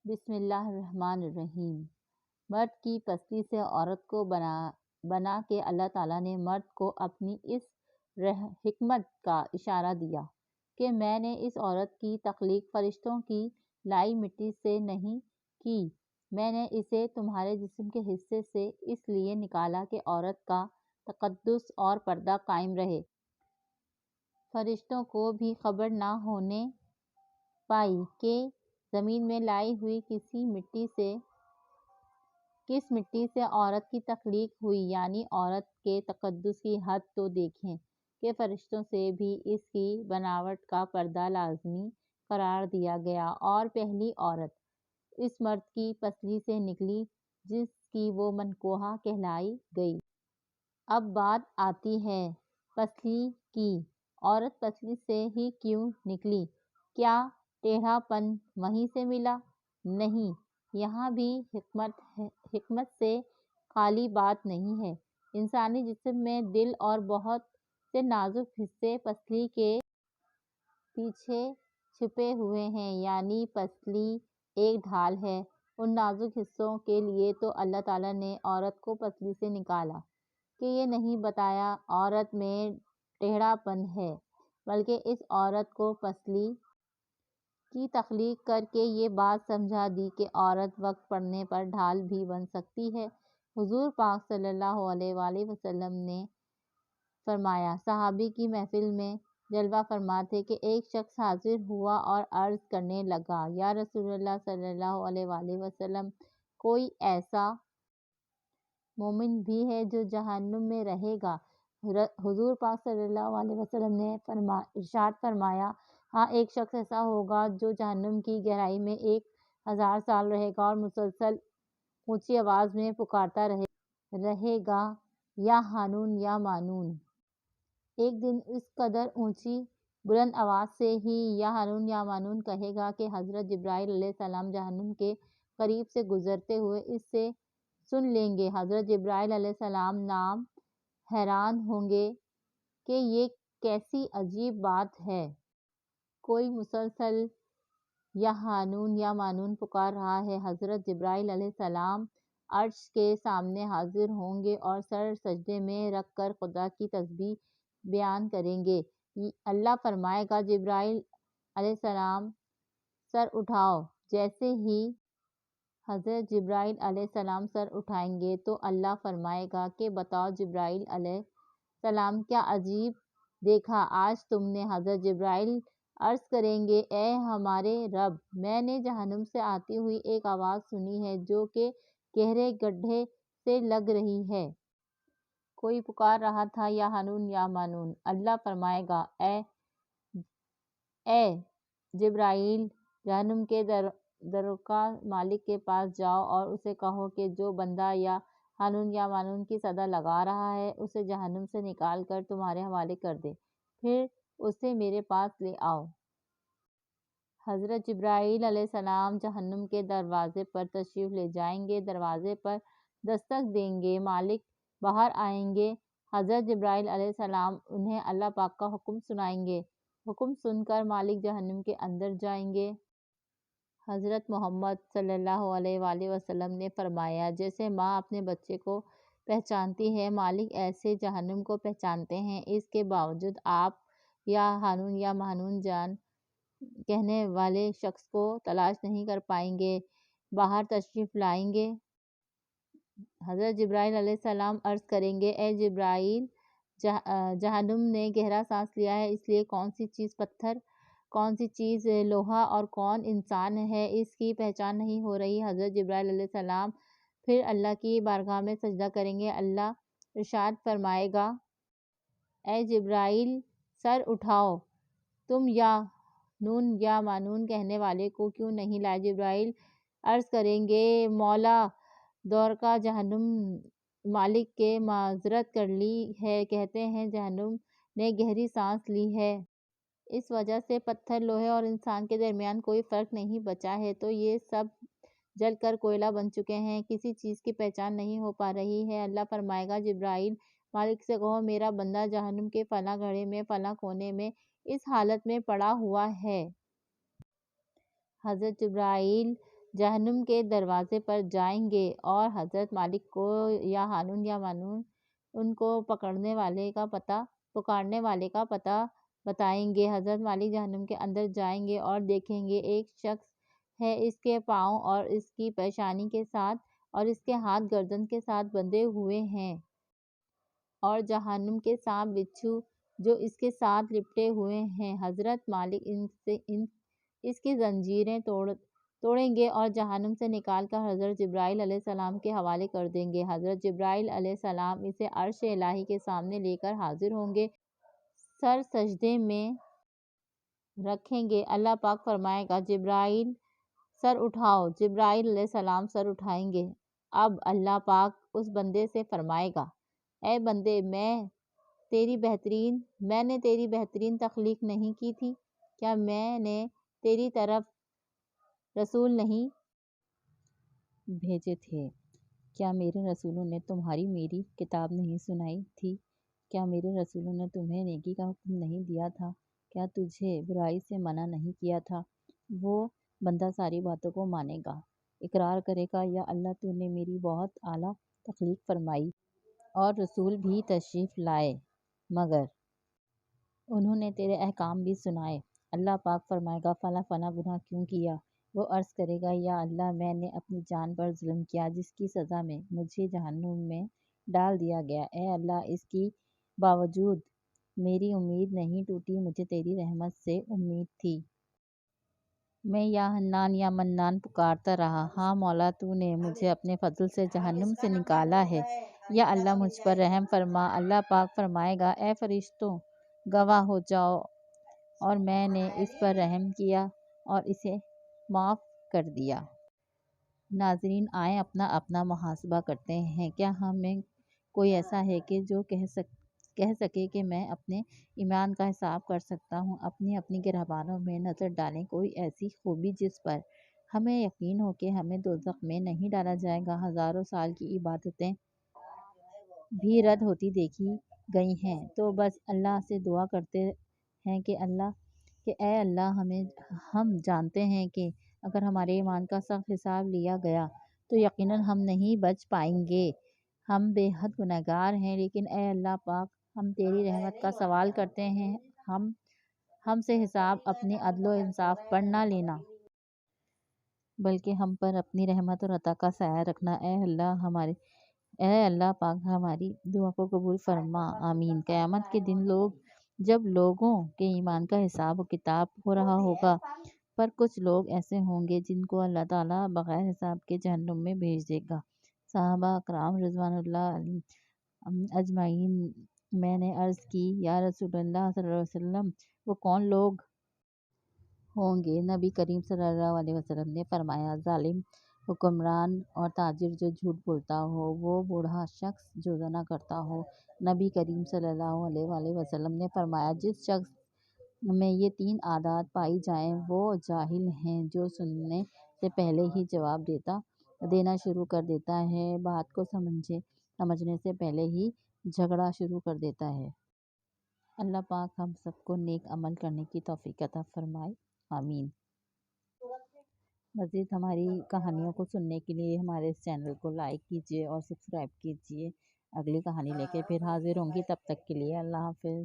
بسم اللہ الرحمن الرحیم۔ مرد کی پسلی سے عورت کو بنا کے اللہ تعالیٰ نے مرد کو اپنی اس حکمت کا اشارہ دیا کہ میں نے اس عورت کی تخلیق فرشتوں کی لائی مٹی سے نہیں کی، میں نے اسے تمہارے جسم کے حصے سے اس لیے نکالا کہ عورت کا تقدس اور پردہ قائم رہے۔ فرشتوں کو بھی خبر نہ ہونے پائی کہ زمین میں لائی ہوئی کس مٹی سے عورت کی تخلیق ہوئی، یعنی عورت کے تقدس کی حد تو دیکھیں کہ فرشتوں سے بھی اس کی بناوٹ کا پردہ لازمی قرار دیا گیا، اور پہلی عورت اس مرد کی پسلی سے نکلی جس کی وہ منکوحہ کہلائی گئی۔ اب بات آتی ہے پسلی کی۔ عورت پسلی سے ہی کیوں نکلی؟ کیا ٹیڑھا پن وہیں سے ملا؟ نہیں، یہاں بھی حکمت سے خالی بات نہیں ہے۔ انسانی جسم میں دل اور بہت سے نازک حصے پسلی کے پیچھے چھپے ہوئے ہیں، یعنی پسلی ایک ڈھال ہے۔ ان نازک حصوں کے لیے تو اللہ تعالیٰ نے عورت کو پسلی سے نکالا کہ یہ نہیں بتایا عورت میں ٹیڑھا پن ہے، بلکہ اس عورت کو پسلی کی تخلیق کر کے یہ بات سمجھا دی کہ عورت وقت پڑنے پر ڈھال بھی بن سکتی ہے۔ حضور پاک صلی اللہ علیہ وآلہ وسلم نے فرمایا، صحابی کی محفل میں جلوہ فرما تھے کہ ایک شخص حاضر ہوا اور عرض کرنے لگا، یا رسول اللہ صلی اللہ علیہ وآلہ وسلم، کوئی ایسا مومن بھی ہے جو جہنم میں رہے گا؟ حضور پاک صلی اللہ علیہ وسلم نے ارشاد فرمایا، ہاں، ایک شخص ایسا ہوگا جو جہنم کی گہرائی میں 1000 سال رہے گا اور مسلسل اونچی آواز میں پکارتا رہے گا، یا حانون یا مانون۔ ایک دن اس قدر اونچی بلند آواز سے ہی یا حانون یا مانون کہے گا کہ حضرت جبرائیل علیہ السلام جہنم کے قریب سے گزرتے ہوئے اس سے سن لیں گے۔ حضرت جبرائیل علیہ السلام نام حیران ہوں گے کہ یہ کیسی عجیب بات ہے، کوئی مسلسل یا حانون یا مانون پکار رہا ہے۔ حضرت جبرائیل علیہ السلام عرش کے سامنے حاضر ہوں گے اور سر سجدے میں رکھ کر خدا کی تسبیح بیان کریں گے۔ اللہ فرمائے گا، جبرائیل علیہ السلام سر اٹھاؤ۔ جیسے ہی حضرت جبرائیل علیہ السلام سر اٹھائیں گے تو اللہ فرمائے گا کہ بتاؤ جبرائیل علیہ السلام، کیا عجیب دیکھا آج تم نے؟ حضرت جبرائیل عرض کریں گے، اے ہمارے رب، میں نے جہنم سے آتی ہوئی ایک آواز سنی ہے جو کہ گہرے گڈھے سے لگ رہی ہے۔ کوئی پکار رہا تھا، یا حانون یا مانون۔ اللہ فرمائے گا، اے جبرائیل، جہنم کے دروقہ مالک کے پاس جاؤ اور اسے کہو کہ جو بندہ یا حانون یا مانون کی صدا لگا رہا ہے اسے جہنم سے نکال کر تمہارے حوالے کر دے، پھر اسے میرے پاس لے آؤ۔ حضرت جبرائیل علیہ السلام جہنم کے دروازے پر تشریف لے جائیں گے، دروازے پر دستک دیں گے، مالک باہر آئیں گے۔ حضرت جبرائیل علیہ السلام انہیں اللہ پاک کا حکم سنائیں گے، حکم سن کر مالک جہنم کے اندر جائیں گے۔ حضرت محمد صلی اللہ علیہ وآلہ وسلم نے فرمایا، جیسے ماں اپنے بچے کو پہچانتی ہے، مالک ایسے جہنم کو پہچانتے ہیں۔ اس کے باوجود آپ یا حانون یا مانون جان کہنے والے شخص کو تلاش نہیں کر پائیں گے، باہر تشریف لائیں گے۔ حضرت جبرائیل علیہ السلام عرض کریں گے، اے جبرائیل، جہنم نے گہرا سانس لیا ہے، اس لیے کون سی چیز پتھر، کون سی چیز لوہا اور کون انسان ہے، اس کی پہچان نہیں ہو رہی۔ حضرت جبرائیل علیہ السلام پھر اللہ کی بارگاہ میں سجدہ کریں گے۔ اللہ ارشاد فرمائے گا، اے جبرائیل، سر اٹھاؤ، تم یا نون یا مانون کہنے والے کو کیوں نہیں لائے؟ جبرائیل عرض کریں گے، مولا، دورقہ جہنم مالک کے معذرت کر لی ہے، کہتے ہیں جہنم نے گہری سانس لی ہے، اس وجہ سے پتھر، لوہے اور انسان کے درمیان کوئی فرق نہیں بچا ہے، تو یہ سب جل کر کوئلہ بن چکے ہیں، کسی چیز کی پہچان نہیں ہو پا رہی ہے۔ اللہ فرمائے گا، جبرائیل، مالک سے کہو میرا بندہ جہنم کے فلاں گڑھے میں فلاں کونے میں اس حالت میں پڑا ہوا ہے۔ حضرت جبرائیل جہنم کے دروازے پر جائیں گے اور حضرت مالک کو یا ہانون یا مانون ان کو پکارنے والے کا پتہ بتائیں گے۔ حضرت مالک جہنم کے اندر جائیں گے اور دیکھیں گے ایک شخص ہے، اس کے پاؤں اور اس کی پیشانی کے ساتھ اور اس کے ہاتھ گردن کے ساتھ بندھے ہوئے ہیں، اور جہنم کے سانپ بچھو جو اس کے ساتھ لپٹے ہوئے ہیں۔ حضرت مالک اس کی زنجیریں توڑیں گے اور جہنم سے نکال کر حضرت جبرائیل علیہ السلام کے حوالے کر دیں گے۔ حضرت جبرائیل علیہ السلام اسے عرش الہی کے سامنے لے کر حاضر ہوں گے، سر سجدے میں رکھیں گے۔ اللہ پاک فرمائے گا جبرائیل سر اٹھاؤ۔ جبرائیل علیہ السلام سر اٹھائیں گے۔ اب اللہ پاک اس بندے سے فرمائے گا، اے بندے، میں نے تیری بہترین تخلیق نہیں کی تھی؟ کیا میں نے تیری طرف رسول نہیں بھیجے تھے؟ کیا میرے رسولوں نے تمہاری میری کتاب نہیں سنائی تھی؟ کیا میرے رسولوں نے تمہیں نیکی کا حکم نہیں دیا تھا؟ کیا تجھے برائی سے منع نہیں کیا تھا؟ وہ بندہ ساری باتوں کو مانے گا، اقرار کرے گا، یا اللہ تو نے میری بہت اعلیٰ تخلیق فرمائی اور رسول بھی تشریف لائے، مگر انہوں نے تیرے احکام بھی سنائے۔ اللہ پاک فرمائے گا فلاں فلاں گناہ کیوں کیا؟ وہ عرض کرے گا یا اللہ میں نے اپنی جان پر ظلم کیا جس کی سزا میں مجھے جہنم میں ڈال دیا گیا۔ اے اللہ، اس کی باوجود میری امید نہیں ٹوٹی، مجھے تیری رحمت سے امید تھی۔ میں یا حنان یا منان پکارتا رہا، ہاں مولا تو نے مجھے اپنے فضل سے جہنم سے نکالا ہے، یا اللہ مجھ پر رحم فرما۔ اللہ پاک فرمائے گا اے فرشتوں گواہ ہو جاؤ، اور میں نے اس پر رحم کیا اور اسے معاف کر دیا۔ ناظرین، آئیں اپنا اپنا محاسبہ کرتے ہیں۔ کیا ہم میں کوئی ایسا ہے کہ جو کہہ سکے کہ میں اپنے ایمان کا حساب کر سکتا ہوں؟ اپنی اپنی گرہبانوں میں نظر ڈالیں، کوئی ایسی خوبی جس پر ہمیں یقین ہو کہ ہمیں دوزخ میں نہیں ڈالا جائے گا۔ ہزاروں سال کی عبادتیں بھی رد ہوتی دیکھی گئی ہیں، تو بس اللہ سے دعا کرتے ہیں کہ اے اللہ، ہم جانتے ہیں کہ اگر ہمارے ایمان کا سخت حساب لیا گیا تو یقیناً ہم نہیں بچ پائیں گے، ہم بے حد گنہگار ہیں، لیکن اے اللہ پاک، ہم تیری رحمت کا سوال کرتے ہیں، ہم سے حساب اپنے عدل و انصاف پر نہ لینا، بلکہ ہم پر اپنی رحمت اور عطا کا سایہ رکھنا۔ اے اللہ پاک، ہماری دعا کو قبول فرما، آمین۔ قیامت کے دن جب لوگوں کے ایمان کا حساب و کتاب ہو رہا ہوگا، پر کچھ لوگ ایسے ہوں گے جن کو اللہ تعالیٰ بغیر حساب کے جہنم میں بھیج دے گا۔ صحابہ اکرام رضوان اللہ علیہم اجمعین، میں نے عرض کی یا رسول اللہ صلی اللہ علیہ وسلم، وہ کون لوگ ہوں گے؟ نبی کریم صلی اللہ علیہ وسلم نے فرمایا، ظالم حکمران اور تاجر جو جھوٹ بولتا ہو، وہ بوڑھا شخص جو زنا کرتا ہو۔ نبی کریم صلی اللہ علیہ وسلم نے فرمایا، جس شخص میں یہ 3 عادات پائی جائیں وہ جاہل ہیں، جو سننے سے پہلے ہی جواب دینا شروع کر دیتا ہے، بات کو سمجھنے سے پہلے ہی جھگڑا شروع کر دیتا ہے۔ اللہ پاک ہم سب کو نیک عمل کرنے کی توفیق عطا فرمائے، آمین۔ مزید ہماری کہانیوں کو سننے کے لیے ہمارے اس چینل کو لائک کیجیے اور سبسکرائب کیجیے۔ اگلی کہانی لے کے پھر حاضر ہوں گی، تب تک کے لیے اللہ حافظ۔